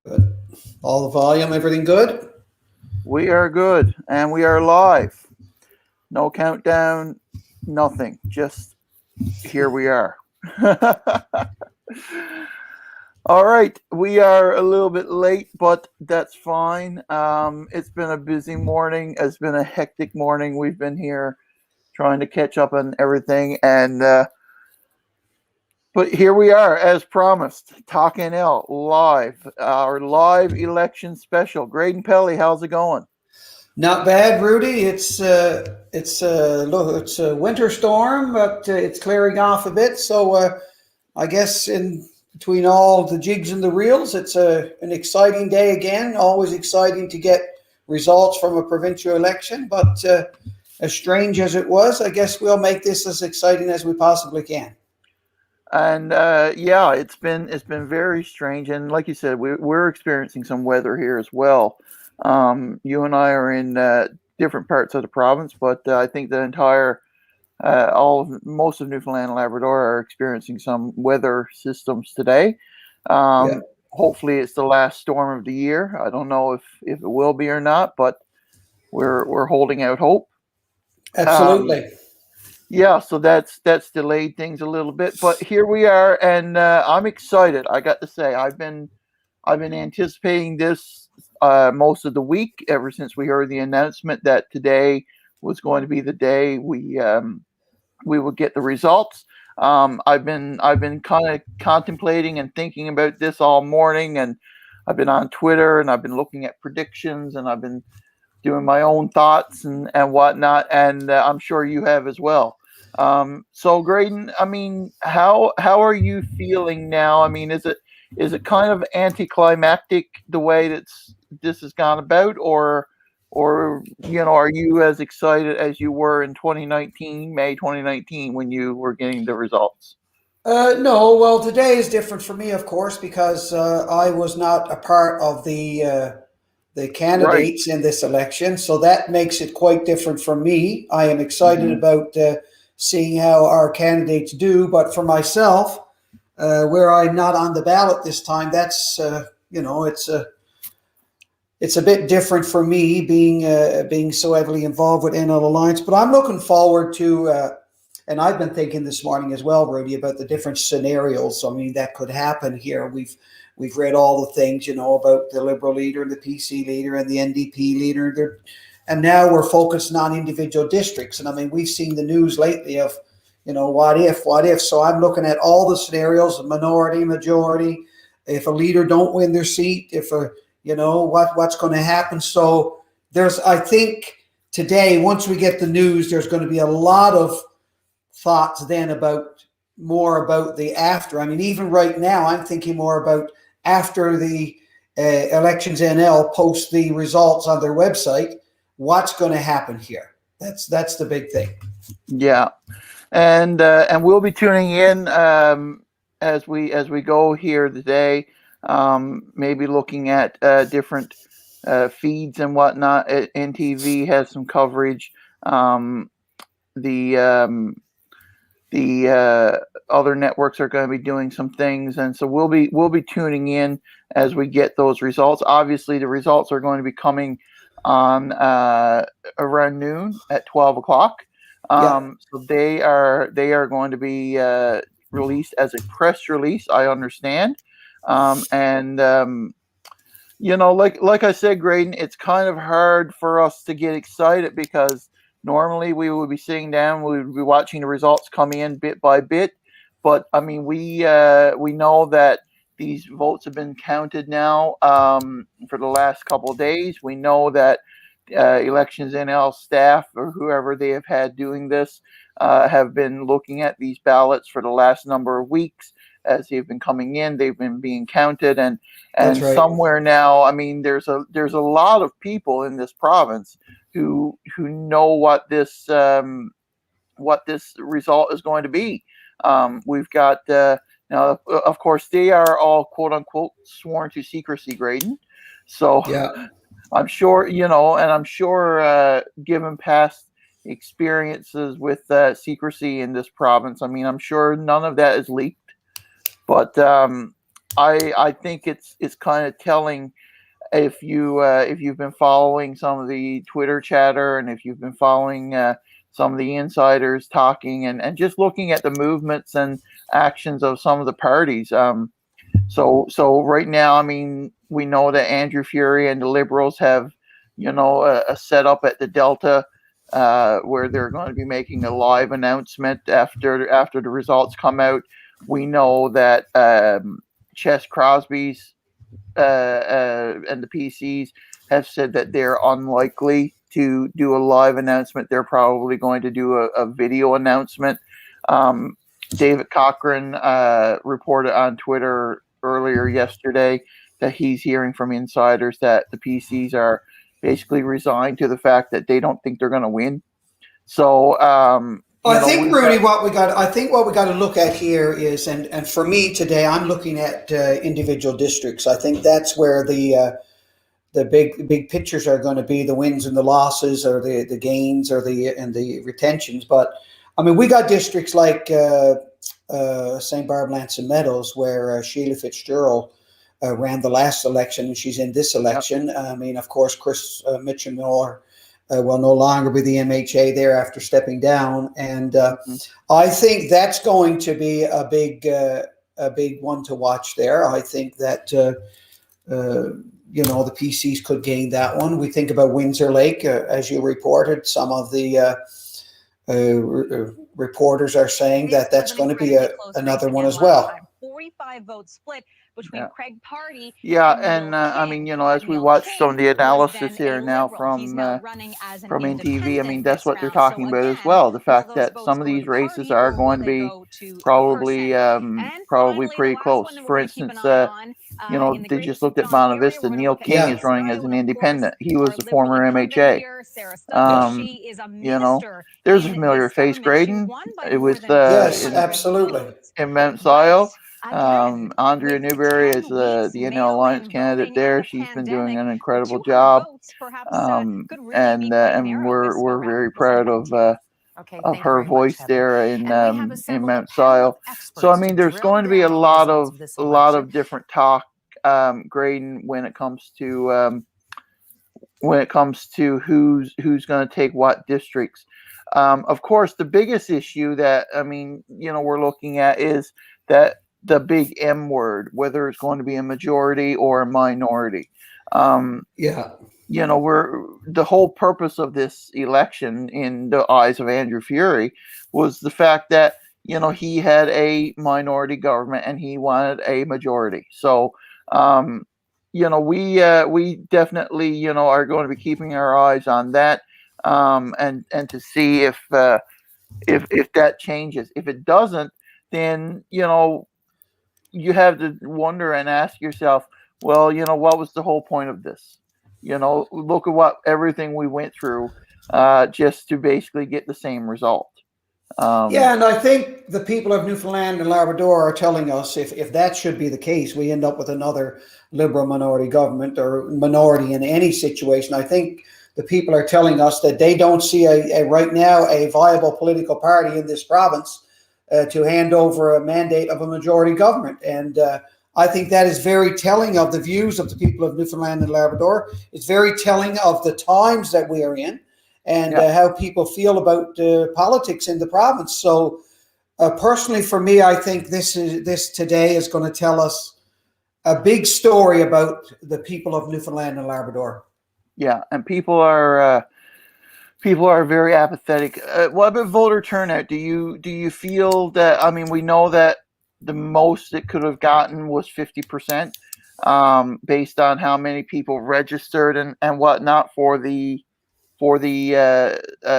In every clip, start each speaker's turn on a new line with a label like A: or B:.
A: Good. All the volume, everything good?
B: We are good and we are live. No countdown, nothing. Just here we are. All right, we are a little bit late, but that's fine. It's been a busy morning. It's been a hectic morning. We've been here trying to catch up on everything, and but here we are, as promised. TalkNL live, our live election special. Graydon Pelly, how's it going?
A: Not bad, Rudy. It's a winter storm, but it's clearing off a bit. So I guess in between all the jigs and the reels, it's an exciting day again. Always exciting to get results from a provincial election, but as strange as it was, I guess we'll make this as exciting as we possibly can.
B: And yeah, it's been very strange. And like you said, we're experiencing some weather here as well. You and I are in different parts of the province, but I think the entire most of Newfoundland and Labrador are experiencing some weather systems today.
A: Yeah,
B: Hopefully, it's the last storm of the year. I don't know if it will be or not, but we're holding out hope. Um,
A: absolutely.
B: yeah, so that's delayed things a little bit, but here we are, and I'm excited. I got to say, I've been anticipating this most of the week ever since we heard the announcement that today was going to be the day we would get the results. I've been kind of contemplating and thinking about this all morning, and I've been on Twitter and I've been looking at predictions and I've been doing my own thoughts and whatnot, and I'm sure you have as well. So, Graydon, I mean, how are you feeling now? I mean, is it kind of anticlimactic the way this has gone about, or are you as excited as you were in 2019, May 2019, when you were getting the results?
A: No, well, today is different for me, of course, because I was not a part of the
B: Right.
A: candidates in this election, so that makes it quite different for me. I am excited
B: Hmm.
A: about seeing how our candidates do, but for myself, where I'm not on the ballot this time, that's it's a bit different for me being so heavily involved with NL Alliance. But I'm looking forward to. And I've been thinking this morning as well, Rudy, about the different scenarios. I mean, that could happen here. We've read all the things, about the Liberal leader and the PC leader and the NDP leader. And now we're focusing on individual districts. And I mean, we've seen the news lately of, what if, what if. So I'm looking at all the scenarios, minority, majority. If a leader don't win their seat, if a, what's going to happen. So I think today, once we get the news, there's going to be a lot of thoughts then about more about the after. I mean, even right now, I'm thinking more about after the elections NL post the results on their website. What's going to happen here? That's the big thing.
B: Yeah, and we'll be tuning in as we go here today. Maybe looking at different feeds and whatnot. NTV has some coverage. Um, the other networks are going to be doing some things, and so we'll be tuning in as we get those results. Obviously, the results are going to be coming on around noon at 12 o'clock.
A: Yeah,
B: So they are going to be released as a press release, I understand, and like I said, Graydon, it's kind of hard for us to get excited because normally we would be sitting down, we would be watching the results come in bit by bit. But I mean, we know that these votes have been counted now for the last couple of days. We know that elections NL staff or whoever they have had doing this have been looking at these ballots for the last number of weeks as they've been coming in. They've been being counted, and
A: that's right.
B: somewhere now, I mean, there's a lot of people in this province who know what this result is going to be. We've got now, of course, they are all quote unquote sworn to secrecy, Graydon. So
A: Yeah.
B: I'm sure, and I'm sure, given past experiences with secrecy in this province, I mean, I'm sure none of that is leaked. But I think it's kind of telling if you've been following some of the Twitter chatter, and if you've been following some of the insiders talking, and just looking at the movements and actions of some of the parties. So right now, I mean, we know that Andrew Fury and the Liberals have, a setup at the Delta, where they're going to be making a live announcement after the results come out. We know that Ches Crosby's and the PCs have said that they're unlikely to do a live announcement. They're probably going to do a video announcement. David Cochran reported on Twitter earlier yesterday that he's hearing from insiders that the PCs are basically resigned to the fact that they don't think they're going to win. So
A: I think, Rudy, what we got to look at here is, and for me today, I'm looking at individual districts. I think that's where the big pictures are going to be, the wins and the losses, or the gains, or the retentions. But I mean, we got districts like St. Barb, Lanson Meadows, where Sheila Fitzgerald ran the last election, and she's in this election. Yep. I mean, of course, Chris Mitchell-Miller will no longer be the MHA there after stepping down, and I think that's going to be a big one to watch there. I think that the PCs could gain that one. We think about Windsor Lake, as you reported. Some of the reporters are saying that that's going to be another one as well.
C: 45 vote split between Craig Party.
B: Yeah, and I mean, as we watch some of the analysis here now from NTV, I mean, that's what they're talking about as well. The fact that some of these races are going to be probably pretty close. For instance, they just looked at Bonavista. Neil King is running as an independent. He was the former MHA. There's a familiar face, Graydon. It was
A: yes, absolutely.
B: In Mount Sion. Andrea Newberry is the NL Alliance candidate there. She's been doing an incredible job, and we're very proud of her voice there in Mount Sion. So I mean, there's going to be a lot of different talk, Graydon, when it comes to who's going to take what districts. Of course, the biggest issue that we're looking at is that the big M word, whether it's going to be a majority or a minority. The whole purpose of this election, in the eyes of Andrew Fury, was the fact that he had a minority government and he wanted a majority. So we definitely are going to be keeping our eyes on that, and to see if that changes. If it doesn't, then you have to wonder and ask yourself, well, what was the whole point of this? Look at everything we went through just to basically get the same result.
A: And I think the people of Newfoundland and Labrador are telling us if that should be the case, we end up with another Liberal minority government, or minority in any situation. I think the people are telling us that they don't see right now a viable political party in this province to hand over a mandate of a majority government. And I think that is very telling of the views of the people of Newfoundland and Labrador. It's very telling of the times that we are in, and how people feel about politics in the province. So personally, for me, I think this today is going to tell us a big story about the people of Newfoundland and Labrador.
B: Yeah, and people are very apathetic. What about voter turnout? Do you feel that? I mean, we know that the most it could have gotten was 50%, based on how many people registered and whatnot for the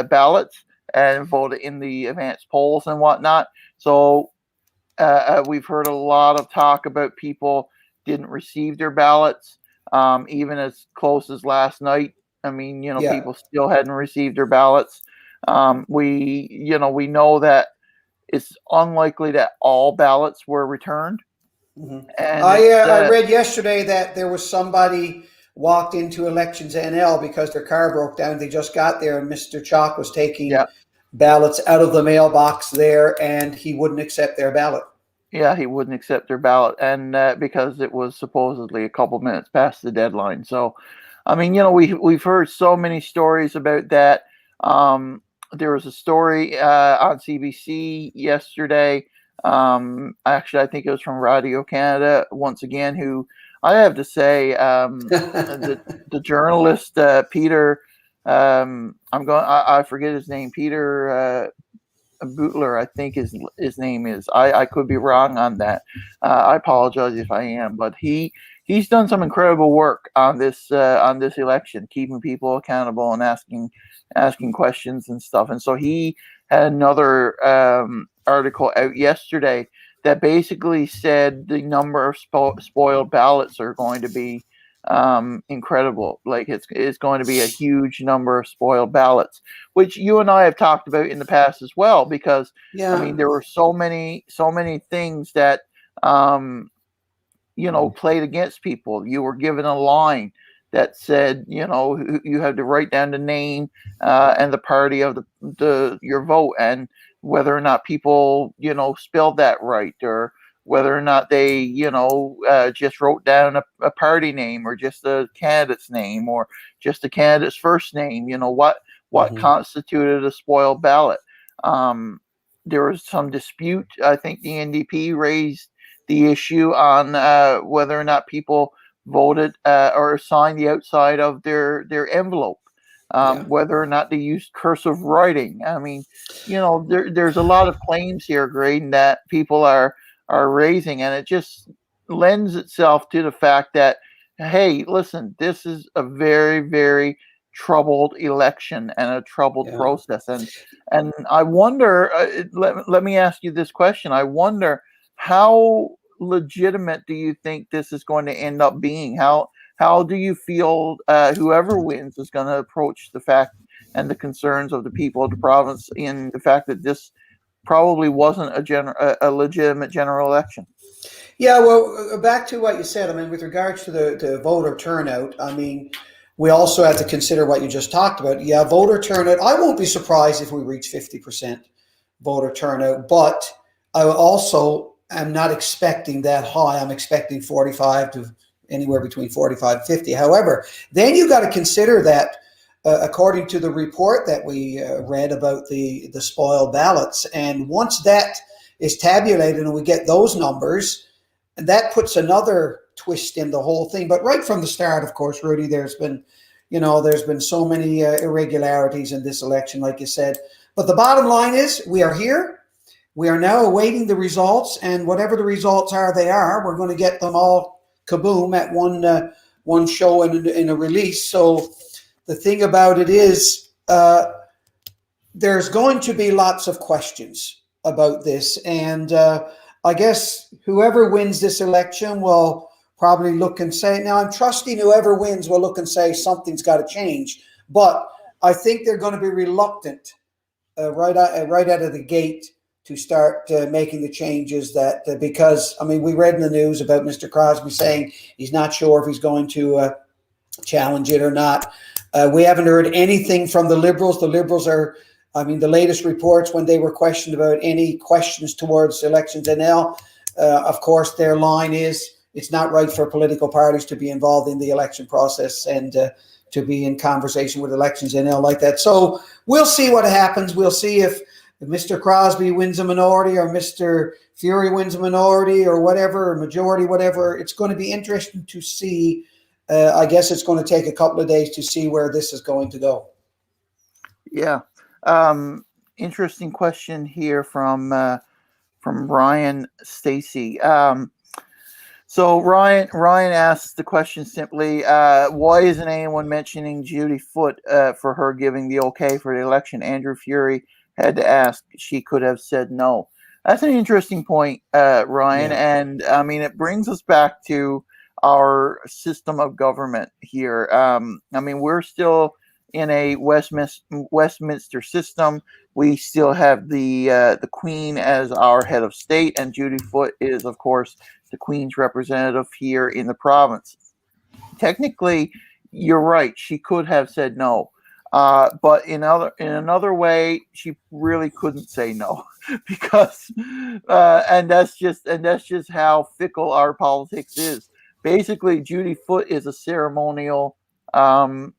B: ballots and voted in the advanced polls and whatnot. So we've heard a lot of talk about people didn't receive their ballots, even as close as last night. I mean, people still hadn't received their ballots. We know that it's unlikely that all ballots were returned.
A: Mm-hmm. And I read yesterday that there was somebody walked into Elections NL because their car broke down. They just got there, and Mr. Chalk was taking ballots out of the mailbox there, and he wouldn't accept their ballot.
B: Yeah, he wouldn't accept their ballot, and because it was supposedly a couple minutes past the deadline. So, I mean, we've heard so many stories about that. There was a story on CBC yesterday. Actually, I think it was from Radio Canada once again. Who I have to say, the journalist Peter. I forget his name. Peter. Bootler, I think his name is. I could be wrong on that. I apologize if I am, but he's done some incredible work on this election, keeping people accountable and asking questions and stuff. And so he had another article out yesterday that basically said the number of spoiled ballots are going to be incredible. Like it's going to be a huge number of spoiled ballots, which you and I have talked about in the past as well, because I mean there were so many things that played against people. You were given a line that said, you had to write down the name and the party of your vote, and whether or not people spelled that right, or whether or not they just wrote down a party name, or just a candidate's name, or just the candidate's first name. What constituted a spoiled ballot. There was some dispute. I think the NDP raised the issue on whether or not people voted or signed the outside of their envelope, whether or not they used cursive writing. I mean, there's a lot of claims here, Graydon, that people are raising, and it just lends itself to the fact that, hey, listen, this is a very, very troubled election and a troubled process. And I wonder, let me ask you this question. I wonder, how legitimate do you think this is going to end up being? How do you feel whoever wins is going to approach the fact and the concerns of the people of the province in the fact that this probably wasn't a legitimate general election?
A: Yeah, well, back to what you said. I mean, with regards to the voter turnout, I mean, we also have to consider what you just talked about. Yeah, voter turnout. I won't be surprised if we reach 50% voter turnout, but I also am not expecting that high. I'm expecting 45 to anywhere between 45 and 50. However, then you got to consider that according to the report that we read about the spoiled ballots, and once that is tabulated and we get those numbers, and that puts another twist in the whole thing. But right from the start, of course, Rudy, there's been so many irregularities in this election, like you said. But the bottom line is, we are here. We are now awaiting the results, and whatever the results are, they are. We're going to get them all kaboom at one show in a release. So the thing about it is, there's going to be lots of questions about this, and I guess whoever wins this election will probably look and say, now I'm trusting whoever wins will look and say something's got to change. But I think they're going to be reluctant right out of the gate to start making the changes that because, I mean, we read in the news about Mr. Crosby saying he's not sure if he's going to challenge it or not. We haven't heard anything from the Liberals. The Liberals are, I mean, the latest reports when they were questioned about any questions towards elections NL, of course, their line is it's not right for political parties to be involved in the election process and to be in conversation with elections NL like that. So we'll see what happens. We'll see if Mr. Crosby wins a minority or Mr. Fury wins a minority or whatever, or majority, whatever. It's going to be interesting to see. I guess it's going to take a couple of days to see where this is going to go.
B: Yeah. Interesting question here from Ryan Stacy. So Ryan asks the question simply, why isn't anyone mentioning Judy Foote for her giving the okay for the election? Andrew Fury had to ask. She could have said no. That's an interesting point, Ryan. Yeah. And I mean, it brings us back to our system of government here. I mean, we're still in a Westminster system. We still have the Queen as our head of state, and Judy Foote is, of course, the Queen's representative here in the province. Technically, you're right. She could have said no. But in another way, she really couldn't say no because, and that's just how fickle our politics is. Basically, Judy Foote is a ceremonial role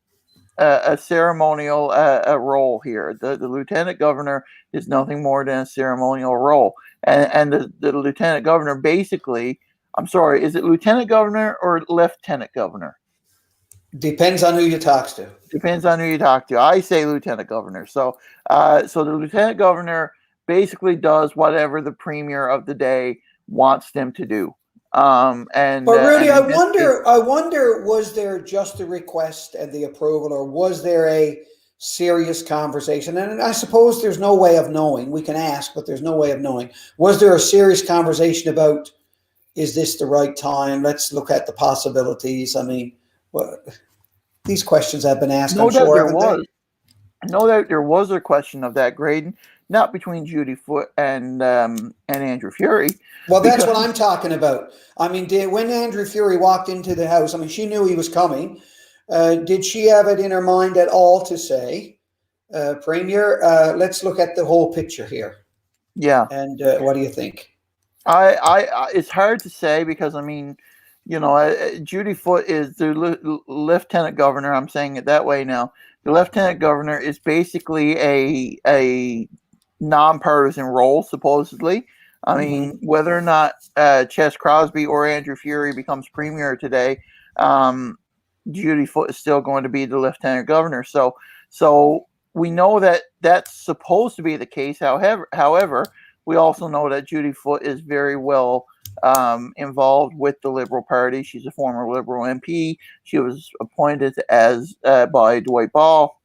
B: here. The lieutenant governor is nothing more than a ceremonial role, and the lieutenant governor basically. I'm sorry, is it lieutenant governor or lieutenant governor?
A: Depends on who you talk to.
B: Depends on who you talk to. I say lieutenant governor. So the lieutenant governor basically does whatever the premier of the day wants them to do. But
A: Rudy, I wonder, was there just a request and the approval, or was there a serious conversation? And I suppose there's no way of knowing. We can ask, but there's no way of knowing. Was there a serious conversation about, is this the right time? Let's look at the possibilities. I mean, these questions have been asked.
B: No doubt there was. No doubt there was a question of that, Graydon, not between Judy Foote and Andrew Furey.
A: Well, that's what I'm talking about. I mean, when Andrew Furey walked into the House, I mean, she knew he was coming. Did she have it in her mind at all to say, Premier, let's look at the whole picture here?
B: Yeah.
A: And what do you think?
B: I it's hard to say because, I mean, you know, Judy Foote is the lieutenant governor. I'm saying it that way now. The lieutenant governor is basically a nonpartisan role, supposedly. I mean, whether or not Ches Crosby or Andrew Furey becomes premier today, Judy Foote is still going to be the lieutenant governor. So we know that that's supposed to be the case. However, we also know that Judy Foote is very well involved with the Liberal Party. She's a former Liberal MP. She was appointed as by Dwight Ball.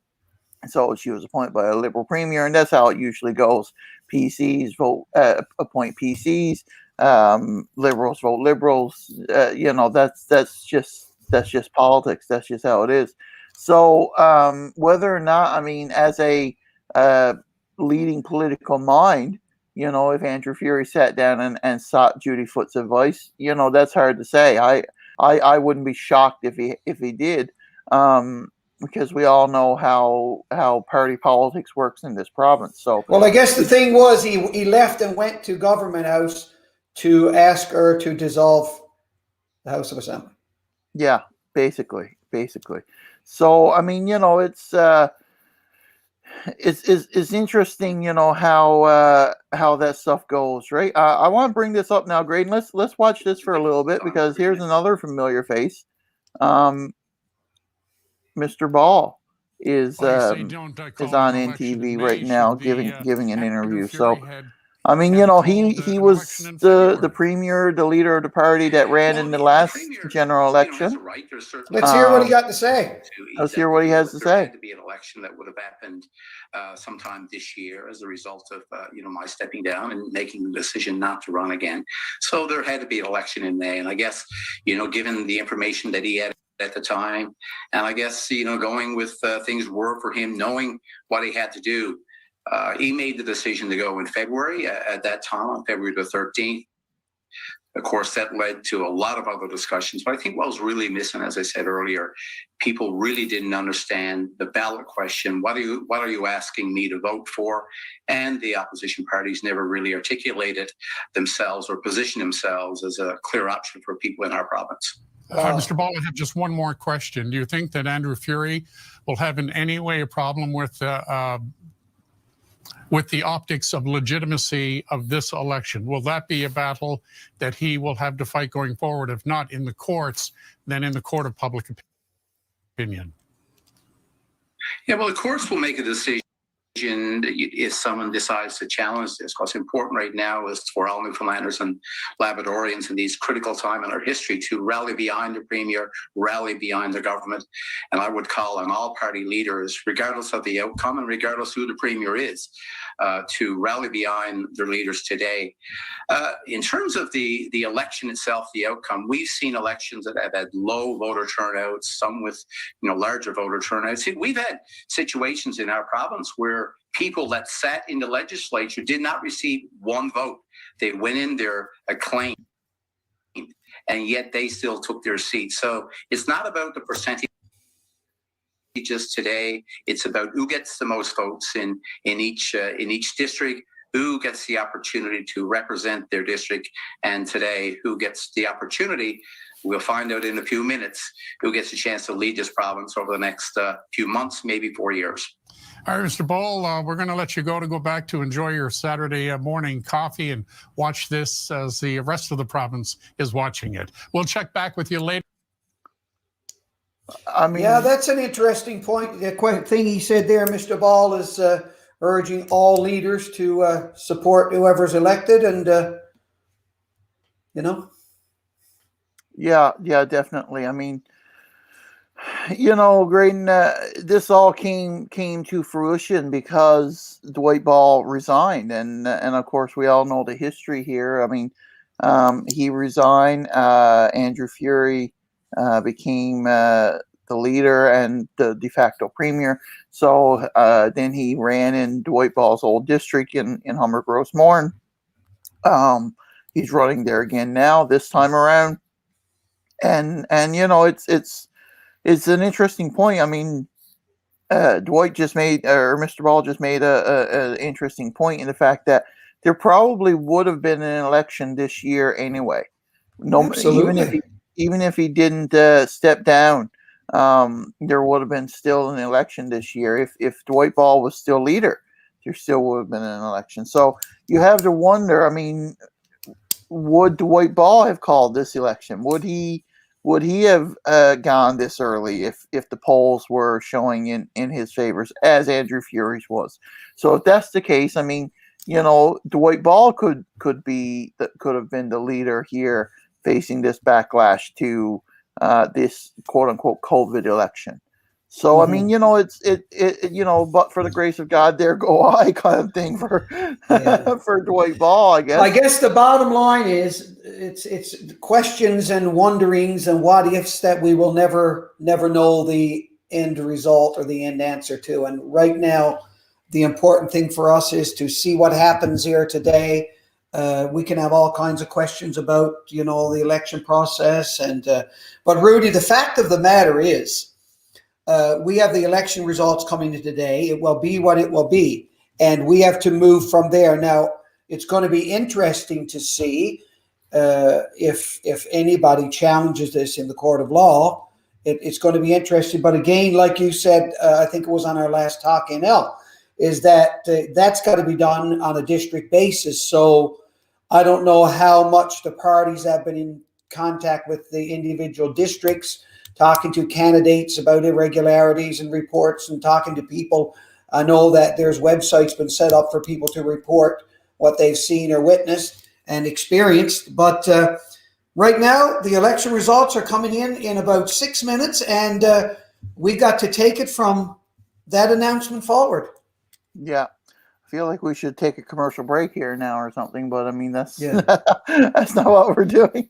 B: So she was appointed by a Liberal premier, and that's how it usually goes. PCs vote, appoint PCs. Liberals vote Liberals. You know, that's just politics. That's just how it is. So whether or not, I mean, as a leading political mind, you know, if Andrew Furey sat down and sought Judy Foote's advice, you know, that's hard to say. I wouldn't be shocked if he did. Because we all know how party politics works in this province. So,
A: well, I guess the thing was he left and went to Government House to ask her to dissolve the House of Assembly.
B: Yeah, basically. So, I mean, you know, it's interesting, you know, how that stuff goes, right? I want to bring this up now, Graydon. Let's watch this for a little bit because here's another familiar face. Mr. Ball is on NTV right now giving an interview. So, I mean, you know, he was the premier, the leader of the party that ran in the last general election.
A: Let's hear what he got to say.
B: Let's hear what he has to say.
D: There had to be an election that would have happened sometime this year as a result of my stepping down and making the decision not to run again. So there had to be an election in May, and I guess given the information that he had at the time, and I guess going with things were for him, knowing what he had to do, he made the decision to go in February. At that time, on February the 13th, of course, that led to a lot of other discussions. But I think what was really missing, as I said earlier, people really didn't understand the ballot question. What are you asking me to vote for? And the opposition parties never really articulated themselves or positioned themselves as a clear option for people in our province.
E: Mr. Ball, I have just one more question. Do you think that Andrew Furey will have in any way a problem with the optics of legitimacy of this election? Will that be a battle that he will have to fight going forward, if not in the courts, then in the court of public opinion?
D: Yeah, well, the courts will make a decision if someone decides to challenge this. What's important right now is for all Newfoundlanders and Labradorians in these critical time in our history to rally behind the Premier, rally behind the government. And I would call on all party leaders, regardless of the outcome and regardless who the Premier is, to rally behind their leaders today. In terms of the election itself, the outcome, we've seen elections that have had low voter turnouts, some with larger voter turnouts. We've had situations in our province where people that sat in the legislature did not receive one vote. They went in there acclaimed, and yet they still took their seats. So it's not about the percentage just today. It's about who gets the most votes in each district, who gets the opportunity to represent their district, and today who gets the opportunity. We'll find out in a few minutes who gets a chance to lead this province over the next few months, maybe 4 years.
E: All right, Mr. Ball, we're going to let you go back to enjoy your Saturday morning coffee and watch this as the rest of the province is watching it. We'll check back with you later.
B: I mean,
A: yeah, that's an interesting point. The thing he said there, Mr. Ball, is urging all leaders to support whoever's elected, and you know.
B: Yeah, definitely. I mean, you know, Graydon, this all came to fruition because Dwight Ball resigned, and of course we all know the history here. I mean, he resigned. Andrew Furey became the leader and the de facto premier. So then he ran in Dwight Ball's old district in Humber Gross Mourne. He's running there again now, this time around. And you know, it's an interesting point. I mean, Dwight just made, or Mr. Ball just made a interesting point in the fact that there probably would have been an election this year anyway. No,
A: absolutely.
B: Even if he didn't step down, there would have been still an election this year. If Dwight Ball was still leader, there still would have been an election. So you have to wonder. I mean, would Dwight Ball have called this election? Would he have gone this early if the polls were showing in his favors, as Andrew Furey's was? So if that's the case, I mean, you know, Dwight Ball could have been the leader here, facing this backlash to this quote unquote COVID election. So I mean, you know, it you know, but for the grace of God, there go I, kind of thing for for Dwight Ball, I guess.
A: I guess the bottom line is it's questions and wonderings and what ifs that we will never know the end result or the end answer to. And right now, the important thing for us is to see what happens here today. We can have all kinds of questions about, you know, the election process, and but Rudy, the fact of the matter is, we have the election results coming in today. It will be what it will be, and we have to move from there. Now, it's going to be interesting to see if anybody challenges this in the court of law. It's going to be interesting. But again, like you said, I think it was on our last TalkNL, is that that's got to be done on a district basis. So I don't know how much the parties have been in contact with the individual districts, talking to candidates about irregularities and reports, and talking to people. I know that there's websites been set up for people to report what they've seen or witnessed and experienced. But right now, the election results are coming in about 6 minutes, and we got to take it from that announcement forward. Yeah.
B: I feel like we should take a commercial break here now or something, but I mean, that's that's not what we're doing.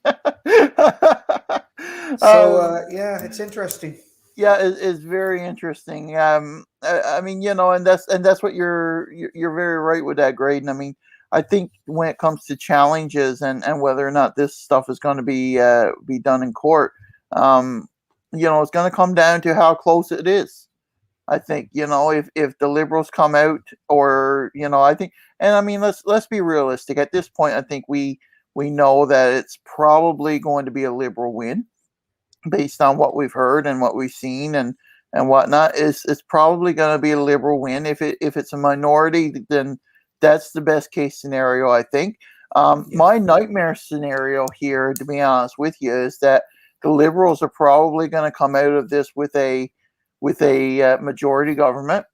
A: So yeah, it's interesting.
B: Yeah, it's very interesting. I mean, you know, and that's what you're very right with that, Graydon. I mean, I think when it comes to challenges and whether or not this stuff is going to be done in court, you know, it's going to come down to how close it is. I think, you know, if the Liberals come out, or, you know, I think, and I mean, let's be realistic at this point. I think we know that it's probably going to be a Liberal win, based on what we've heard and what we've seen and whatnot. It's probably going to be a Liberal win. If it's a minority, then that's the best case scenario, I think. My nightmare scenario here, to be honest with you, is that the Liberals are probably going to come out of this with a majority government,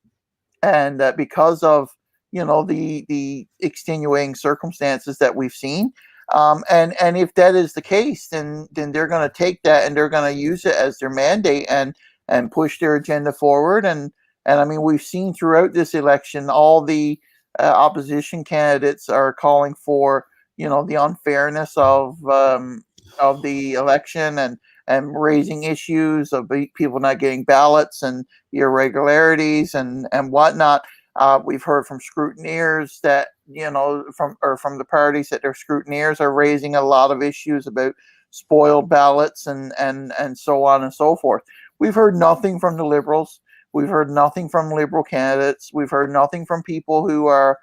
B: and that because of, you know, the extenuating circumstances that we've seen. And if that is the case, then they're going to take that and they're going to use it as their mandate and push their agenda forward. And I mean, we've seen throughout this election, all the opposition candidates are calling for, you know, the unfairness of the election and raising issues of people not getting ballots and irregularities and whatnot. We've heard from scrutineers that, you know, from the parties, that their scrutineers are raising a lot of issues about spoiled ballots and so on and so forth. We've heard nothing from the Liberals. We've heard nothing from Liberal candidates. We've heard nothing from people who are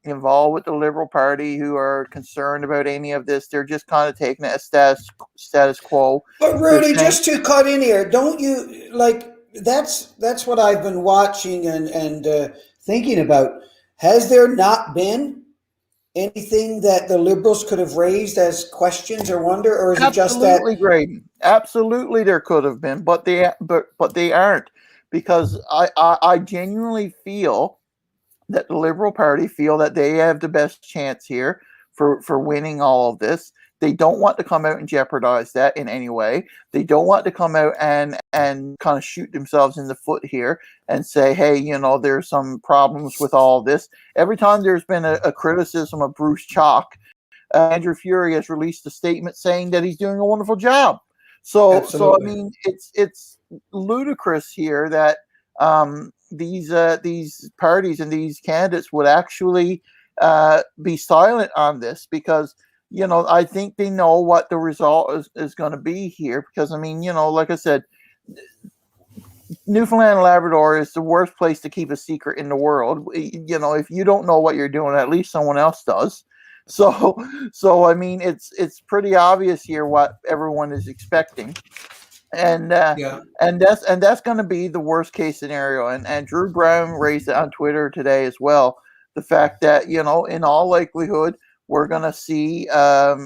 B: involved with the Liberal Party, who are concerned about any of this. They're just kind of taking it as status quo.
A: But Rudy, just to cut in here, don't you like that's what I've been watching and thinking about. Has there not been anything that the Liberals could have raised as questions or wonder, or is it just that?
B: Absolutely, Graydon. Absolutely, there could have been, but they aren't, because I genuinely feel that the Liberal Party feel that they have the best chance here for winning all of this. They don't want to come out and jeopardize that in any way. They don't want to come out and kind of shoot themselves in the foot here and say, hey, you know, there's some problems with all of this. Every time there's been a criticism of Bruce Chalk, Andrew Fury has released a statement saying that he's doing a wonderful job. So I mean, it's ludicrous here that these parties and these candidates would actually be silent on this, because, you know, I think they know what the result is going to be here. Because, I mean, you know, like I said, Newfoundland and Labrador is the worst place to keep a secret in the world. You know, if you don't know what you're doing, at least someone else does. So I mean, it's pretty obvious here what everyone is expecting. And that's going to be the worst case scenario. And Drew Brown raised it on Twitter today as well. The fact that, you know, in all likelihood, we're going to see a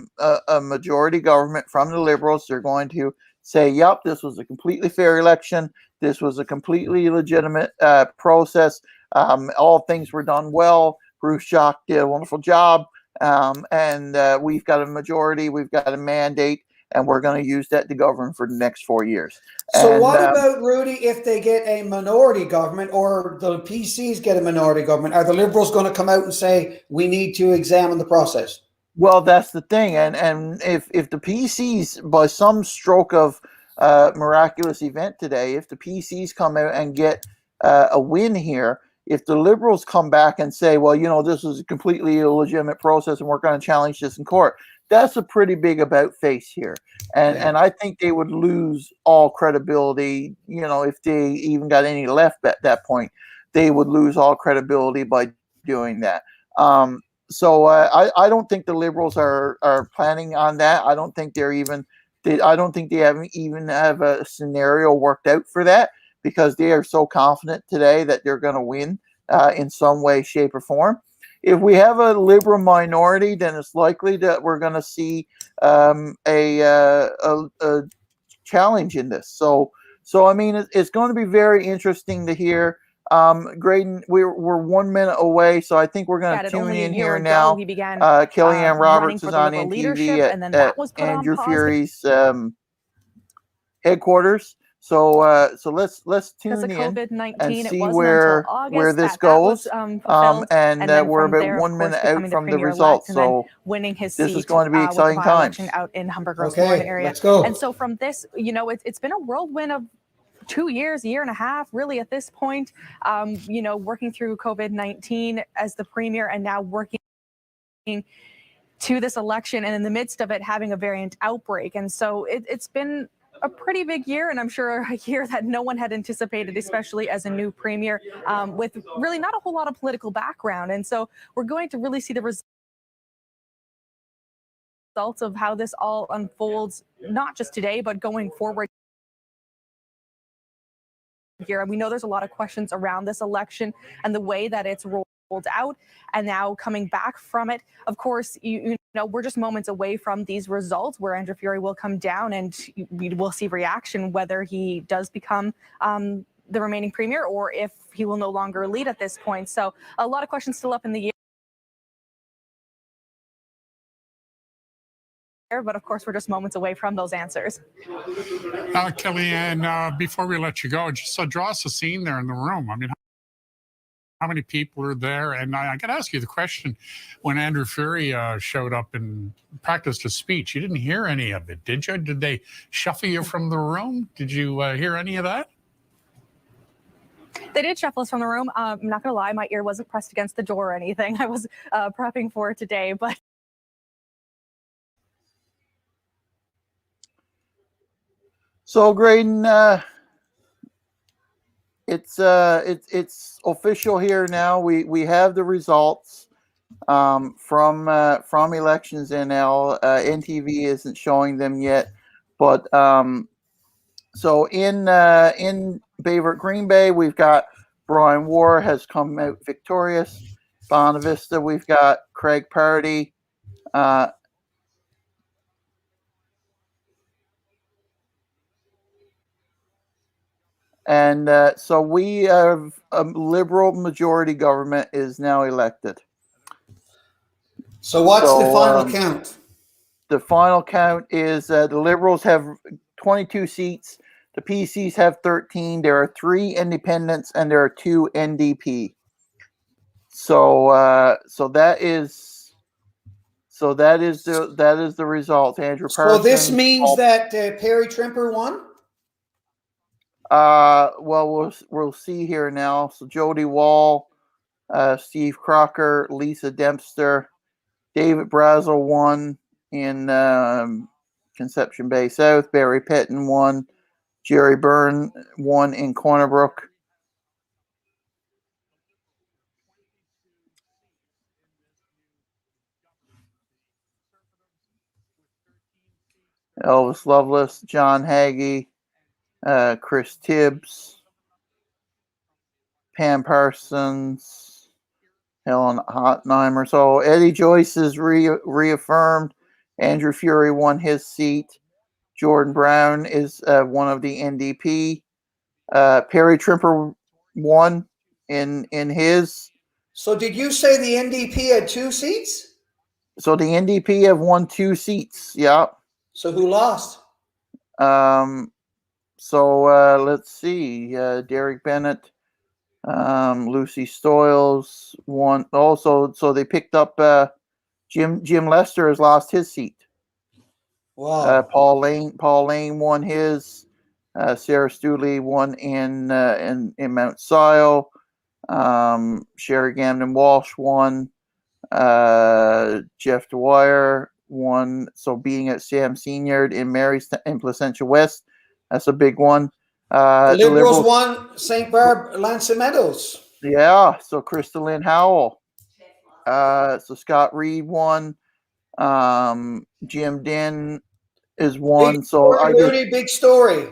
B: majority government from the Liberals. They're going to say, yep, this was a completely fair election. This was a completely legitimate process. All things were done well. Bruce Chalk did a wonderful job. And we've got a majority. We've got a mandate. And we're going to use that to govern for the next 4 years.
A: So what about, Rudy, if they get a minority government, or the PCs get a minority government? Are the Liberals going to come out and say, we need to examine the process?
B: Well, that's the thing. And if the PCs, by some stroke of miraculous event today, if the PCs come out and get a win here, if the Liberals come back and say, well, you know, this was a completely illegitimate process and we're going to challenge this in court, that's a pretty big about face here. And I think they would lose all credibility. You know, if they even got any left at that point, they would lose all credibility by doing that. So I don't think the Liberals are planning on that. I don't think I don't think they even have a scenario worked out for that, because they are so confident today that they're going to win in some way, shape, or form. If we have a Liberal minority, then it's likely that we're going to see a challenge in this. So I mean, it's going to be very interesting to hear. Graydon, we're 1 minute away, so I think we're going to tune in here now. Kellyanne Roberts is on NTV at Andrew Fury's headquarters. So let's tune in and see where this goes. And we're about 1 minute out from the results. So winning his seat, this is going to be exciting times.
C: Out in Humber-Gross area.
A: Let's go.
C: And so from this, you know, it's been a whirlwind of 2 years, year and a half, really, at this point, you know, working through COVID-19 as the premier, and now working to this election, and in the midst of it having a variant outbreak. And so it's been a pretty big year, and I'm sure a year that no one had anticipated, especially as a new premier, with really not a whole lot of political background. And so we're going to really see the results of how this all unfolds, not just today, but going forward here. And we know there's a lot of questions around this election and the way that it's rolled out, and now coming back from it. Of course, you know, we're just moments away from these results where Andrew Fury will come down, and we will see reaction whether he does become the remaining premier, or if he will no longer lead at this point. So a lot of questions still up in the air, but of course we're just moments away from those answers.
E: Kellyanne, before we let you go, just draw us a scene there in the room. I mean, how many people are there? And I got to ask you the question, when Andrew Fury showed up and practiced his speech, you didn't hear any of it, did you? Did they shuffle you from the room? Did you hear any of that?
C: They did shuffle us from the room. I'm not going to lie, my ear wasn't pressed against the door or anything. I was prepping for today, but.
B: So, Graydon, it's official here now. We have the results from Elections NL. NTV isn't showing them yet, but so in Bayvert Green Bay, we've got Brian War has come out victorious. Bonavista, we've got Craig Party. And so we have a Liberal majority government is now elected.
A: So what's the final count?
B: The final count is the Liberals have 22 seats. The PCs have 13. There are 3 independents and there are 2 NDP. So that is the result. Andrew Parsons.
A: So this means that Perry Trimper won?
B: Well, we'll see here now. So Jody Wall, Steve Crocker, Lisa Dempster, David Brazel won in Conception Bay South. Barry Pitton won. Jerry Byrne won in Corner Brook. Elvis Lovelace, John Hagee, Chris Tibbs, Pam Parsons, Helen Hottenheimer. So Eddie Joyce is reaffirmed. Andrew Fury won his seat. Jordan Brown is one of the NDP. Perry Trimper won in his.
A: So did you say the NDP had 2 seats?
B: So the NDP have won 2 seats. Yeah.
A: So who lost?
B: So let's see. Derek Bennett, Lucy Stoyles won. Also, so they picked up Jim Lester has lost his seat.
A: Wow.
B: Paul Lane won his. Sarah Stooley won in Mount Sile. Sherry Gamden Walsh won. Jeff Dwyer won. So being at Sam Senior in Mary's in Placentia West, that's a big one.
A: The Liberals won St. Barb, Lansing Meadows.
B: Yeah. So Krista Lynn Howell. So Scott Reed won. Jim Din is one.
A: Big story, Rudy, big story.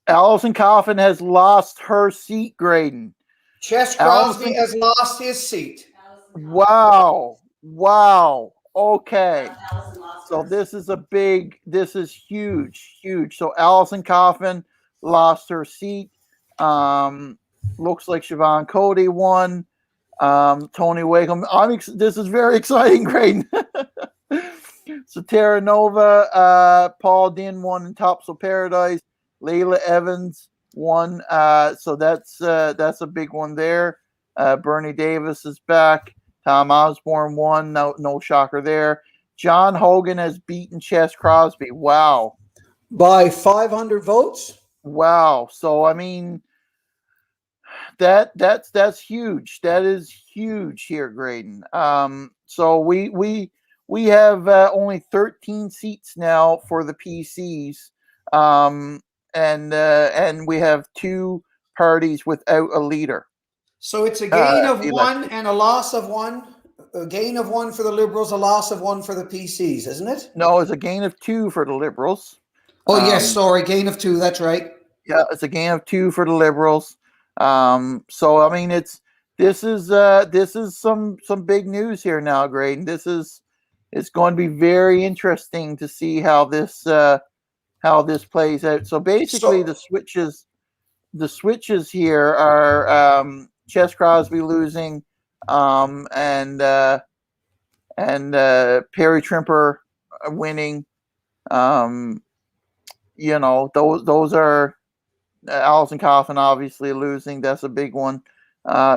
B: Allison Coffin has lost her seat, Graydon.
A: Ches Crosby has lost his seat.
B: Wow. Okay. So this is huge. So Allison Coffin lost her seat. Looks like Siobhan Cody won. Tony Wakeham. This is very exciting, Graydon. So Terra Nova, Paul Din won in Topsail Paradise. Layla Evans won. So that's a big one there. Bernie Davis is back. Tom Osborne won. No shocker there. John Hogan has beaten Ches Crosby. Wow.
A: By 500 votes?
B: Wow. So I mean that's huge. That is huge here, Graydon. So we have only 13 seats now for the PCs. And we have 2 parties without a leader.
A: So it's a gain of 1 and a loss of 1. A gain of 1 for the Liberals, a loss of 1 for the PCs, isn't it?
B: No, it's a gain of 2 for the Liberals.
A: Oh yes, sorry, gain of 2. That's right.
B: Yeah, it's a gain of 2 for the Liberals. So I mean, this is some big news here now, Graydon. It's going to be very interesting to see how this plays out. So basically, the switches here are Ches Crosby losing, and Perry Trimper winning. Those are Allison Coffin obviously losing. That's a big one.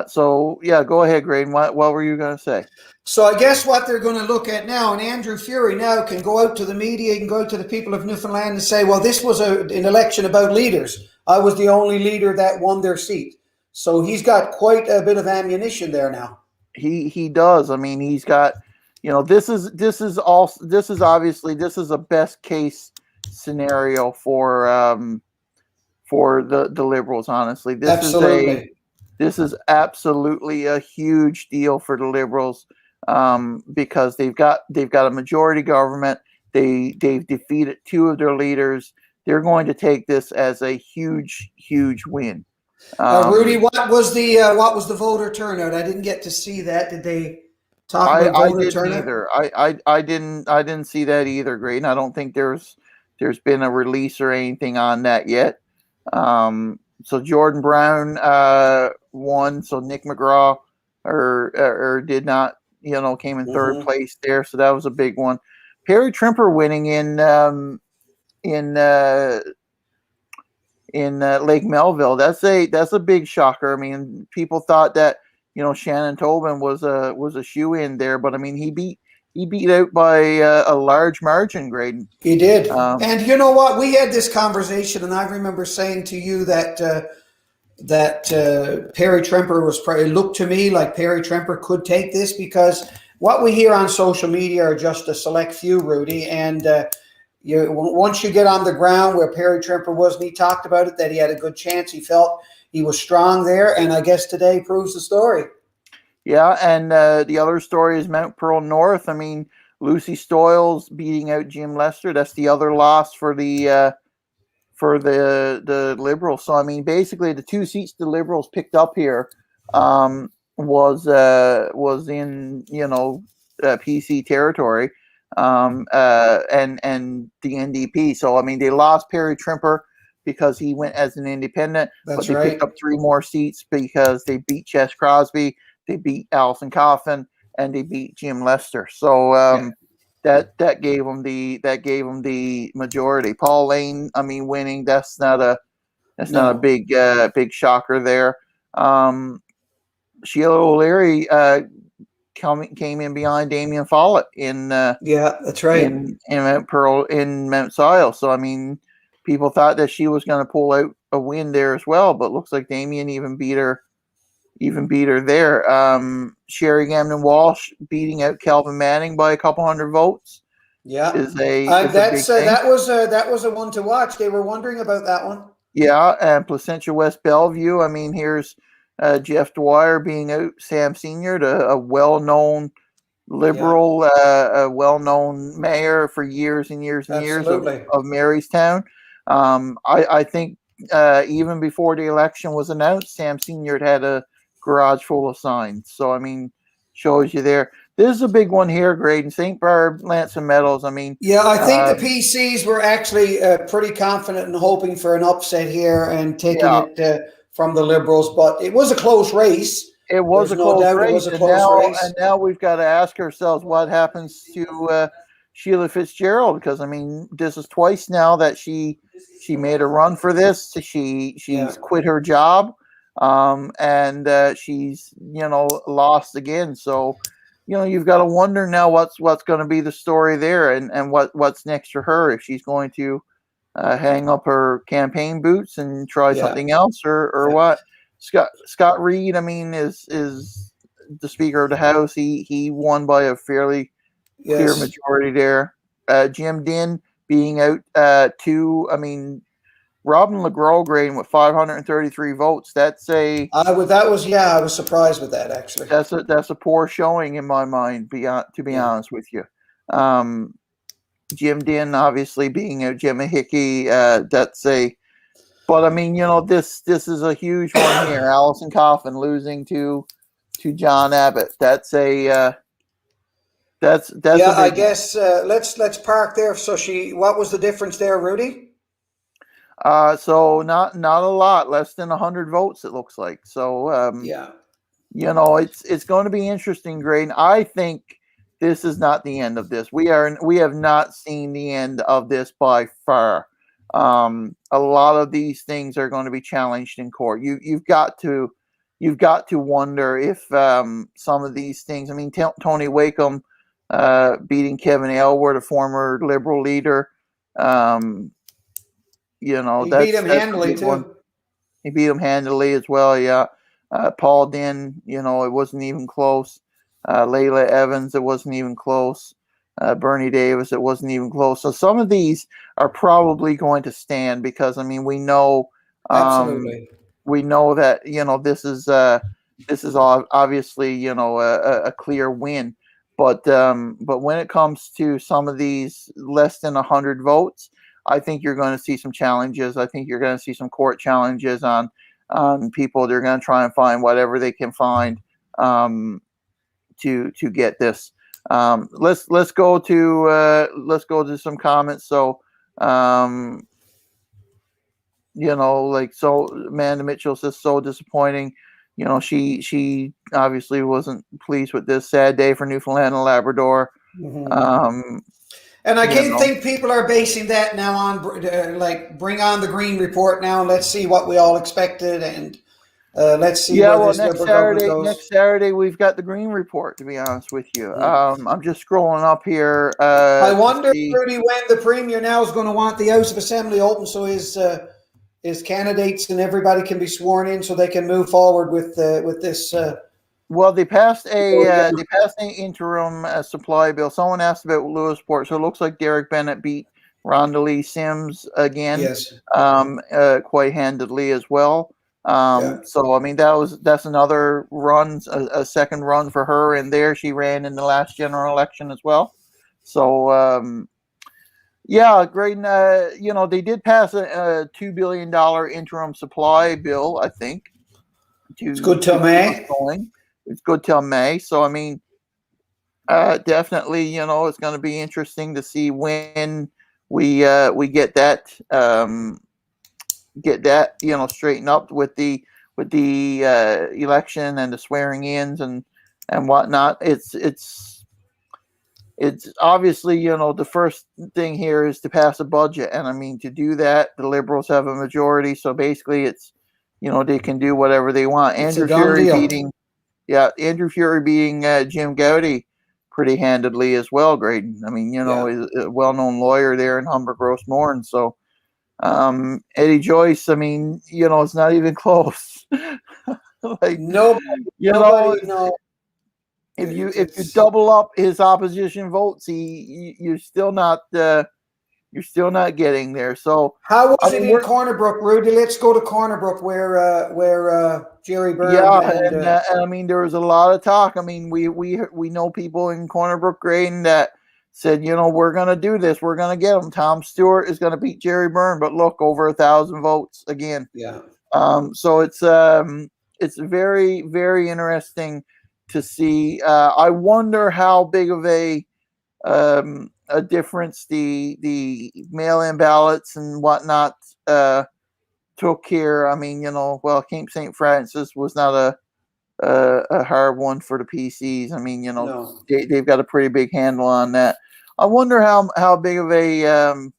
B: So yeah, go ahead, Graydon. What were you going to say?
A: So I guess what they're going to look at now, and Andrew Fury now can go out to the media and go out to the people of Newfoundland and say, well, this was an election about leaders. I was the only leader that won their seat. So he's got quite a bit of ammunition there now.
B: He does. I mean, he's got, this is obviously a best case scenario for for the Liberals. Honestly,
A: Absolutely.
B: this is absolutely a huge deal for the Liberals, because they've got a majority government. They've defeated two of their leaders. They're going to take this as a huge win.
A: Rudy, what was the voter turnout? I didn't get to see that. Did they talk about
B: I
A: voter
B: didn't
A: turnout?
B: either. I didn't see that either, Graydon. I don't think there's been a release or anything on that yet. So Jordan Brown won. So Nick McGraw or did not, came in third place there. So that was a big one. Perry Trimper winning in Lake Melville. That's a big shocker. I mean, people thought that Shannon Tobin was a shoe in there, but I mean he beat out by a large margin, Graydon.
A: He did. And you know what? We had this conversation, and I remember saying to you that Perry Trimper was. It looked to me like Perry Trimper could take this, because what we hear on social media are just a select few, Rudy, and once you get on the ground where Perry Trimper was, and he talked about it, that he had a good chance. He felt he was strong there, and I guess today proves the story.
B: Yeah, and the other story is Mount Pearl North. I mean, Lucy Stoyles beating out Jim Lester. That's the other loss for the Liberals. So I mean, basically, the two seats the Liberals picked up here was in PC territory, and the NDP. So I mean, they lost Perry Trimper because he went as an independent.
A: That's
B: but they
A: right.
B: picked up 3 more seats because they beat Ches Crosby, they beat Alison Coffin, and they beat Jim Lester. So that gave them the majority. Paul Lane, I mean, winning, that's not a big shocker there. Sheila O'Leary came in behind Damien Follett in
A: that's right.
B: in Mount Pearl, in Mount Siles. So I mean, people thought that she was going to pull out a win there as well, but looks like Damien even beat her there. Sherry Gamden Walsh beating out Kelvin Manning by a couple hundred votes.
A: Yeah,
B: is a big thing.
A: that was a one to watch. They were wondering about that one.
B: Yeah, and Placentia West Bellevue. I mean, here's Jeff Dwyer being out Sam Senior, a well-known Liberal, a well-known mayor for years and years and
A: Absolutely.
B: years of Marystown. I think even before the election was announced, Sam Senior had a garage full of signs. So I mean, shows you there. This is a big one here, Graydon. St. Barb, Lansing Meadows. I mean,
A: yeah, I think the PCs were actually pretty confident and hoping for an upset here and taking it from the Liberals, but it was a close race.
B: It was a close race,
A: race.
B: And now we've got to ask ourselves what happens to Sheila Fitzgerald, because I mean, this is twice now that she made a run for this. She's quit her job, and she's lost again. So you've got to wonder now what's going to be the story there, and what's next for her, if she's going to hang up her campaign boots and try something else, or what. Scott Reed, I mean, is the Speaker of the House. He won by a fairly clear majority there. Jim Dinn being out 2. I mean, Robin LeGros Graydon with 533 votes. I was surprised with that, actually. That's a poor showing in my mind, to be honest with you. Jim Dinn obviously being out, Jim Hickey, but I mean, this is a huge one here. Alison Coffin losing to John Abbott. That's I guess
A: let's park there. So what was the difference there, Rudy?
B: So not a lot, less than 100 votes, it looks like. So it's going to be interesting, Graydon. I think this is not the end of this. We have not seen the end of this by far. A lot of these things are going to be challenged in court. You've got to wonder if some of these things. I mean, Tony Wakeham beating Kevin Aylward, a former Liberal leader.
A: He beat him handily too.
B: He beat him handily as well. Yeah. Paul Dinn, it wasn't even close. Layla Evans, it wasn't even close. Bernie Davis, it wasn't even close. So some of these are probably going to stand because, I mean, we know
A: Absolutely.
B: We know that this is obviously a clear win, but when it comes to some of these less than 100 votes, I think you're going to see some challenges. I think you're going to see some court challenges on people. They're going to try and find whatever they can find to get this. Let's go to some comments. So so Amanda Mitchell says, so disappointing. She obviously wasn't pleased with this. Sad day for Newfoundland and Labrador.
A: And I can't think people are basing that now on bring on the Green Report now. Let's see what we all expected, and let's see where this Liberal government goes.
B: Next Saturday we've got the Green Report. To be honest with you, I'm just scrolling up here.
A: I wonder, Rudy, when the Premier now is going to want the House of Assembly open so his candidates and everybody can be sworn in, so they can move forward with this.
B: Well, they passed an interim supply bill. Someone asked about Lewisport, so it looks like Derek Bennett beat Rhonda Lee Sims again,
A: yes,
B: quite handedly as well. So I mean that's another run, a second run for her, and there she ran in the last general election as well. So Graydon, they did pass a $2 billion interim supply bill, I think.
A: It's good till May.
B: It's good till May. So, I mean, definitely, it's going to be interesting to see when we get that, straightened up with the election and the swearing ins and whatnot. It's obviously, the first thing here is to pass a budget. And I mean, to do that, the Liberals have a majority. So basically it's, they can do whatever they want. Andrew Fury beating Jim Gowdy pretty handedly as well, Graydon. I mean, is a well-known lawyer there in Humber Gross Mourne. So Eddie Joyce, I mean, it's not even close.
A: Nobody.
B: If you double up his opposition votes, you're still not getting there. So
A: how was it in Corner Brook, Rudy? Let's go to Corner Brook where Jerry Byrne.
B: And I mean, there was a lot of talk. I mean, we know people in Corner Brook, Graydon, that said, we're going to do this. We're going to get him. Tom Stewart is going to beat Jerry Byrne, but look, over 1,000 votes again.
A: Yeah.
B: So it's very, very interesting to see. I wonder how big of a difference the mail-in ballots and whatnot took here. I mean, Cape St. Francis was not a hard one for the PCs. I mean,
A: no.
B: they've got a pretty big handle on that. I wonder how big of a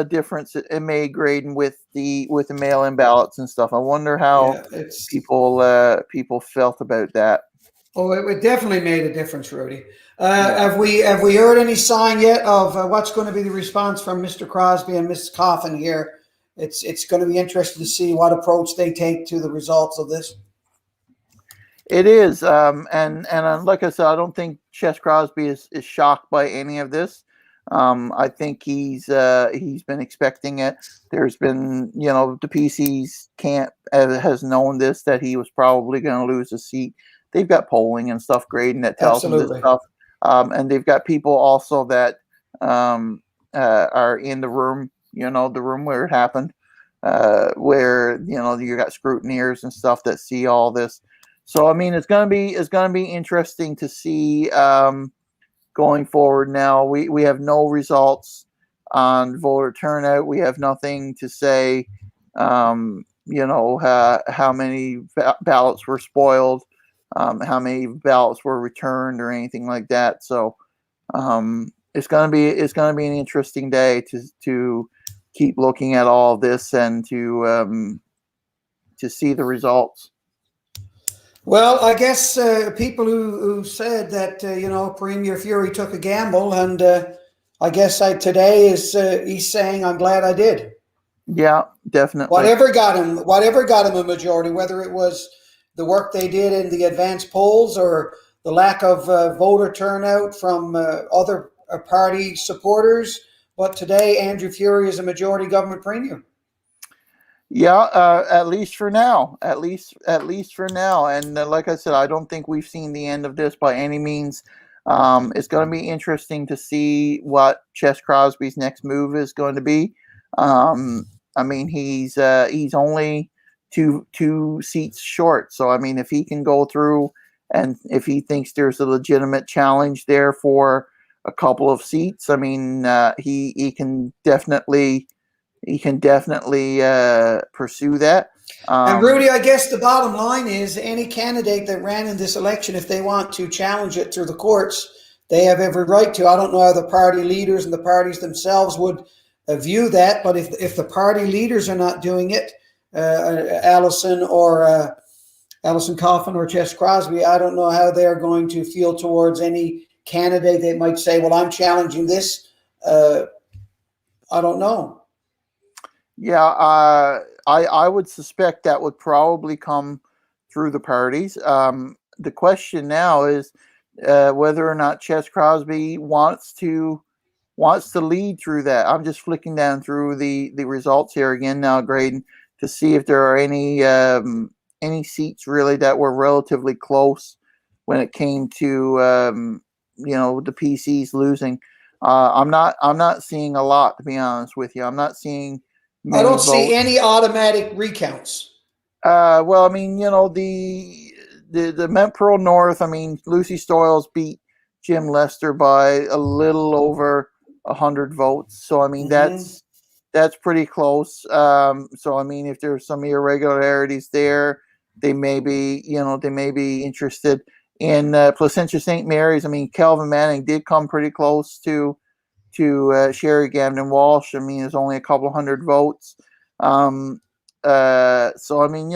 B: difference it made, Graydon, with the mail-in ballots and stuff. I wonder how people felt about that.
A: Oh, it definitely made a difference, Rudy. Have we heard any sign yet of what's going to be the response from Mr. Crosby and Mrs. Coffin here? It's going to be interesting to see what approach they take to the results of this.
B: It is, and like I said, I don't think Ches Crosby is shocked by any of this. I think he's been expecting it. There's been, the PC's camp has known this, that he was probably going to lose a seat. They've got polling and stuff, Graydon, that tells them this stuff. And they've got people also that are in the room, the room where it happened, where you got scrutineers and stuff that see all this. So I mean, it's gonna be interesting to see going forward. Now we have no results on voter turnout. We have nothing to say, how many ballots were spoiled, how many ballots were returned, or anything like that. So it's gonna be an interesting day to keep looking at all of this and to see the results.
A: Well, I guess people who said that Premier Fury took a gamble, and I guess today is he's saying, "I'm glad I did."
B: Yeah, definitely.
A: Whatever got him a majority, whether it was the work they did in the advanced polls or the lack of voter turnout from other party supporters, but today Andrew Fury is a majority government premier.
B: Yeah, at least for now. At least for now. And like I said, I don't think we've seen the end of this by any means. It's going to be interesting to see what Ches Crosby's next move is going to be. I mean, he's only two seats short. So I mean, if he can go through, and if he thinks there's a legitimate challenge there for a couple of seats, I mean, he can definitely pursue that.
A: And Rudy, I guess the bottom line is any candidate that ran in this election, if they want to challenge it through the courts, they have every right to. I don't know how the party leaders and the parties themselves would view that, but if the party leaders are not doing it, Alison Coffin or Ches Crosby, I don't know how they're going to feel towards any candidate that might say, well, I'm challenging this. I don't know.
B: Yeah, I would suspect that would probably come through the parties. The question now is whether or not Ches Crosby wants to lead through that. I'm just flicking down through the results here again now, Graydon, to see if there are any seats really that were relatively close when it came to the PCs losing. I'm not seeing a lot, to be honest with you. I'm not seeing
A: I
B: many
A: don't
B: votes.
A: see any automatic recounts.
B: Well, I mean, the Met Pro North. I mean, Lucy Stoyles beat Jim Lester by a little over 100 votes. So I mean, that's pretty close. So I mean, if there's some irregularities there, they may be interested in Placentia St. Mary's. I mean, Calvin Manning did come pretty close to Sherry Gavin Walsh. I mean, there's only a couple hundred votes. So I mean,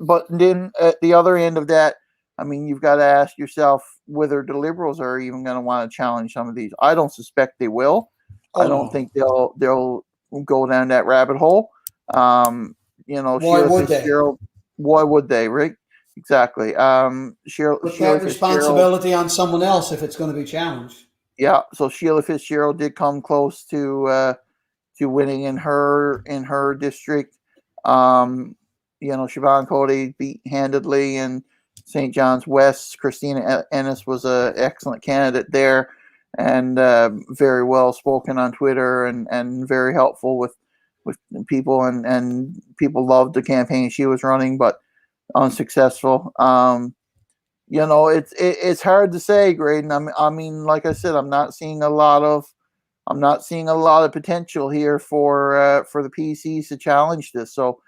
B: but then at the other end of that, I mean, you've got to ask yourself whether the Liberals are even going to want to challenge some of these. I don't suspect they will. I don't think they'll go down that rabbit hole.
A: Why would they?
B: Why would they, Rick? Exactly.
A: Put that responsibility on someone else if it's going to be challenged.
B: Yeah, so Sheila Fitzgerald did come close to winning in her district. Siobhan Cody beat handedly in St. John's West. Christina Ennis was an excellent candidate there, and very well spoken on Twitter and very helpful with people, and people loved the campaign she was running, but unsuccessful. It's hard to say, Graydon. I mean, like I said, I'm not seeing a lot of potential here for the PCs to challenge this. So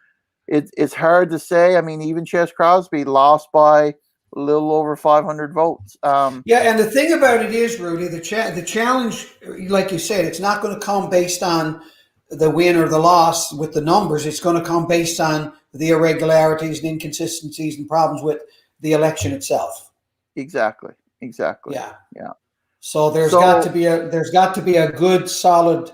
B: it's hard to say. I mean, even Ches Crosby lost by a little over 500 votes.
A: Yeah, and the thing about it is, Rudy, the challenge, like you said, it's not going to come based on the win or the loss with the numbers. It's going to come based on the irregularities and inconsistencies and problems with the election itself.
B: Exactly.
A: Yeah. So there's
B: So-
A: got to be a good solid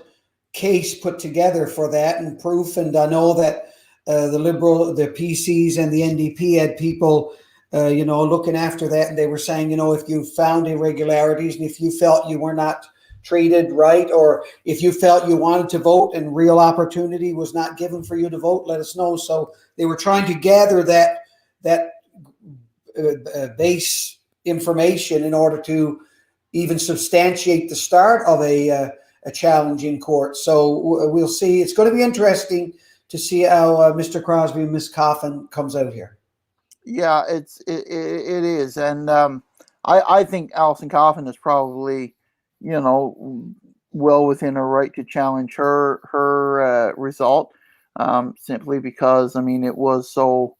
A: case put together for that and proof. And I know that the PCs and the NDP had people, looking after that, and they were saying, if you found irregularities and if you felt you were not treated right, or if you felt you wanted to vote and real opportunity was not given for you to vote, let us know. So they were trying to gather that base information in order to even substantiate the start of a challenge in court. So we'll see. It's going to be interesting to see how Mr. Crosby and Ms. Coffin comes out here.
B: Yeah, it is, and I think Alison Coffin is probably, well within her right to challenge her result, simply because it was so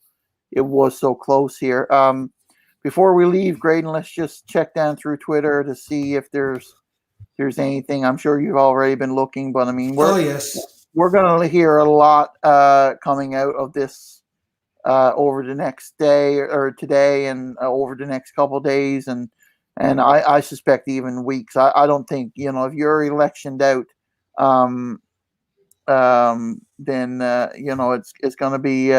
B: close here. Before we leave, Graydon, let's just check down through Twitter to see if there's anything. I'm sure you've already been looking, but we're going to hear a lot coming out of this over the next day or today and over the next couple of days, and I suspect even weeks. I don't think, if you're electioned out, then it's going to be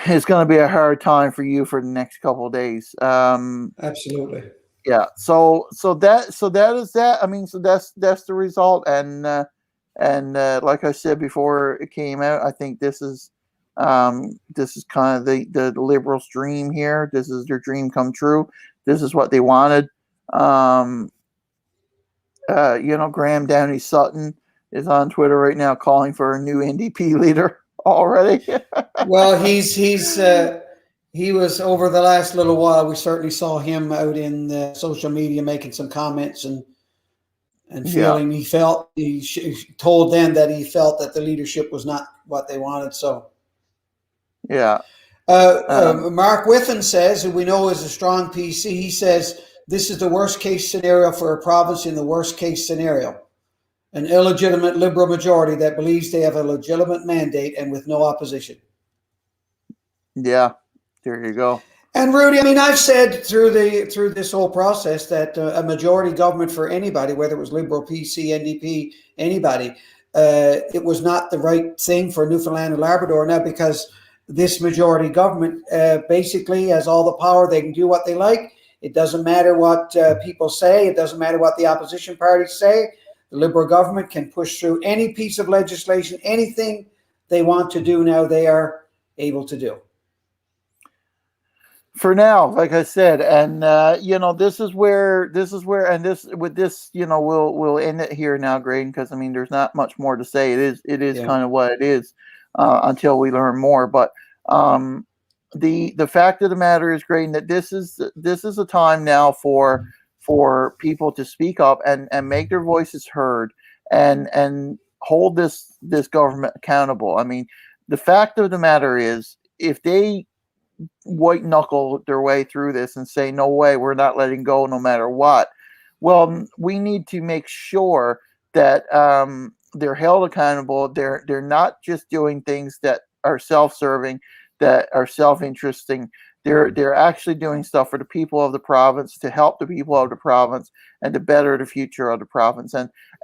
B: it's going to be a hard time for you for the next couple of days.
A: Absolutely.
B: Yeah. So that is that. I mean, so that's the result, and And like I said before it came out, I think this is kind of the Liberals' dream here. This is their dream come true. This is what they wanted. Graham Downey Sutton is on Twitter right now calling for a new NDP leader already.
A: Well, he was over the last little while. We certainly saw him out in social media making some comments and feeling he told them that he felt that the leadership was not what they wanted. So,
B: yeah.
A: Mark Whiffen says, who we know is a strong PC, he says this is the worst case scenario for a province in the worst case scenario. An illegitimate Liberal majority that believes they have a legitimate mandate and with no opposition.
B: Yeah, there you go.
A: And Rudy, I mean, I've said through this whole process that a majority government for anybody, whether it was Liberal, PC, NDP, anybody, it was not the right thing for Newfoundland and Labrador now, because this majority government basically has all the power. They can do what they like. It doesn't matter what people say. It doesn't matter what the opposition parties say. The Liberal government can push through any piece of legislation, anything they want to do now, they are able to do.
B: For now, like I said, and this is where, and with this, we'll end it here now, Graydon, because I mean, there's not much more to say. It is kind of what it is until we learn more. But the fact of the matter is, Graydon, that this is a time now for people to speak up and make their voices heard and hold this government accountable. I mean, the fact of the matter is, if they white knuckle their way through this and say, no way, we're not letting go no matter what, well, we need to make sure that they're held accountable. They're not just doing things that are self-serving, that are self-interesting. They're actually doing stuff for the people of the province, to help the people of the province, and to better the future of the province.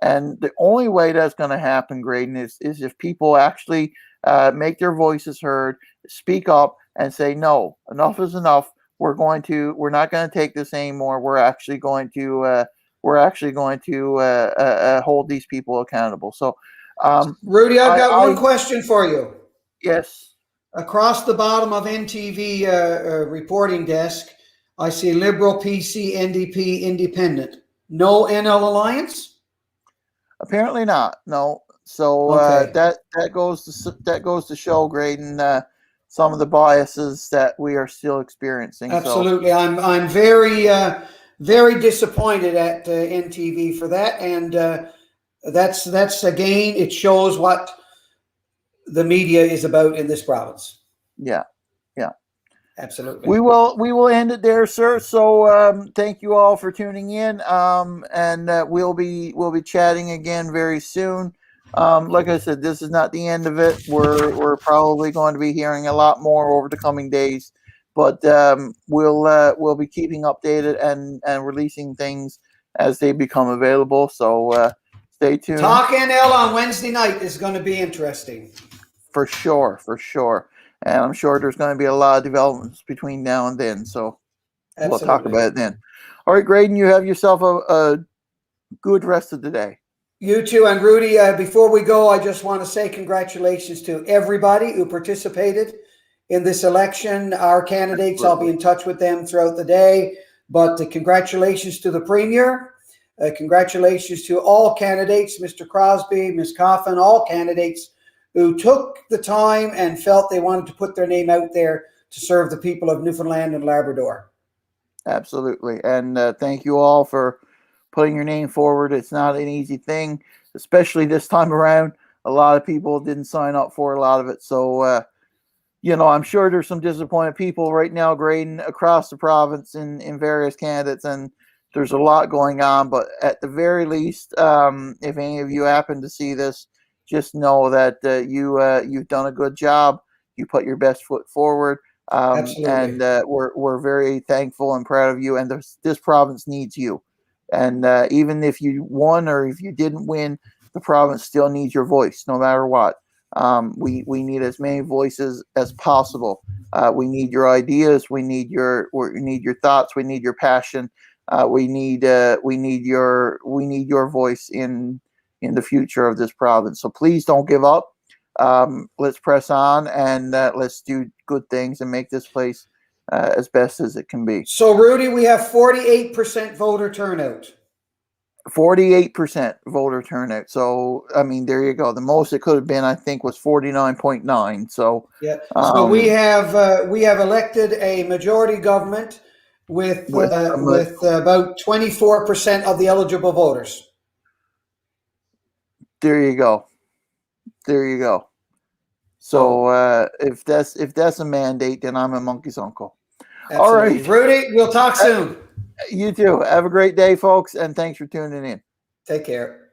B: And the only way that's going to happen, Graydon, is if people actually make their voices heard, speak up, and say, no, enough is enough. We're not going to take this anymore. We're actually going to hold these people accountable. So,
A: Rudy, I've got one question for you.
B: Yes.
A: Across the bottom of NTV reporting desk, I see Liberal, PC, NDP, Independent. No NL Alliance?
B: Apparently not. No. So
A: okay.
B: that goes to show, Graydon, some of the biases that we are still experiencing.
A: Absolutely. So. I'm very very disappointed at NTV for that, and that's again, it shows what the media is about in this province.
B: Yeah.
A: Absolutely.
B: We will end it there, sir. So thank you all for tuning in, and we'll be chatting again very soon. Like I said, this is not the end of it. We're probably going to be hearing a lot more over the coming days, but we'll be keeping updated and releasing things as they become available. So stay tuned.
A: TalkNL on Wednesday night is going to be interesting.
B: For sure. And I'm sure there's going to be a lot of developments between now and then. So We'll talk about it then. All right, Graydon, you have yourself a good rest of the day.
A: You too. And Rudy, before we go, I just want to say congratulations to everybody who participated in this election. Our candidates, I'll be in touch with them throughout the day. But congratulations to the Premier. Congratulations to all candidates, Mr. Crosby, Ms. Coffin, all candidates who took the time and felt they wanted to put their name out there to serve the people of Newfoundland and Labrador.
B: Absolutely. And thank you all for putting your name forward. It's not an easy thing, especially this time around. A lot of people didn't sign up for a lot of it. So, I'm sure there's some disappointed people right now, Graydon, across the province in various candidates, and there's a lot going on. But at the very least, if any of you happen to see this, just know that you've done a good job. You put your best foot forward. And we're very thankful and proud of you. And this province needs you. And even if you won or if you didn't win, the province still needs your voice, no matter what. We need as many voices as possible. We need your ideas. We need your thoughts. We need your passion. We need your voice in in the future of this province. So please don't give up. Let's press on, and let's do good things and make this place as best as it can be.
A: So, Rudy, we have 48% voter turnout.
B: 48% voter turnout. So, I mean, there you go. The most it could have been, I think, was 49.9. So,
A: yeah. So we have elected a majority government with about 24% of the eligible voters.
B: There you go. There you go. So if that's a mandate, then I'm a monkey's uncle.
A: Absolutely.
B: All right,
A: Rudy, we'll talk soon.
B: You too. Have a great day, folks, and thanks for tuning in.
A: Take care.